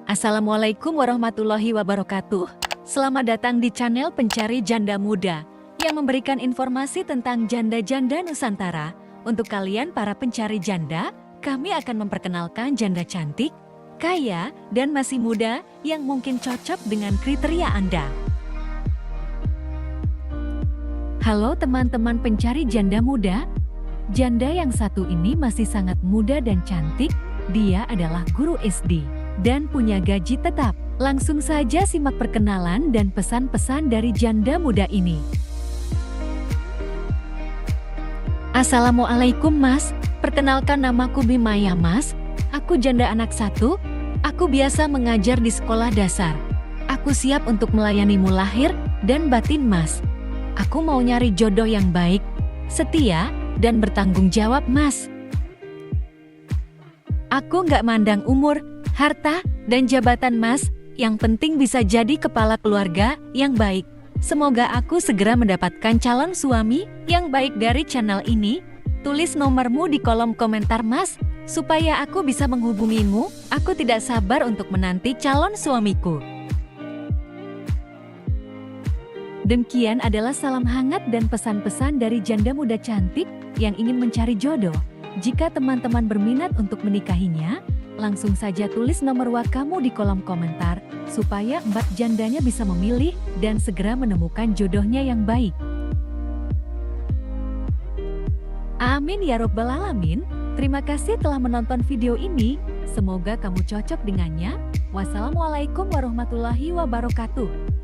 Assalamualaikum warahmatullahi wabarakatuh. Selamat datang di channel Pencari Janda Muda yang memberikan informasi tentang janda-janda Nusantara. Untuk kalian para pencari janda, kami akan memperkenalkan janda cantik, kaya, dan masih muda yang mungkin cocok dengan kriteria Anda. Halo teman-teman pencari janda muda. Janda yang satu ini masih sangat muda dan cantik. Dia adalah guru SD dan punya gaji tetap. Langsung saja simak perkenalan dan pesan-pesan dari janda muda ini. Assalamualaikum Mas, perkenalkan namaku Bimaya Mas. Aku janda anak satu. Aku biasa mengajar di sekolah dasar. Aku siap untuk melayanimu lahir dan batin Mas. Aku mau nyari jodoh yang baik, setia, dan bertanggung jawab Mas. Aku nggak mandang umur, harta, dan jabatan Mas, yang penting bisa jadi kepala keluarga yang baik. Semoga aku segera mendapatkan calon suami yang baik dari channel ini. Tulis nomormu di kolom komentar Mas, supaya aku bisa menghubungimu. Aku tidak sabar untuk menanti calon suamiku. Demikian adalah salam hangat dan pesan-pesan dari janda muda cantik yang ingin mencari jodoh. Jika teman-teman berminat untuk menikahinya, langsung saja tulis nomor WA kamu di kolom komentar, supaya mbak jandanya bisa memilih dan segera menemukan jodohnya yang baik. Amin ya robbal alamin. Terima kasih telah menonton video ini. Semoga kamu cocok dengannya. Wassalamualaikum warahmatullahi wabarakatuh.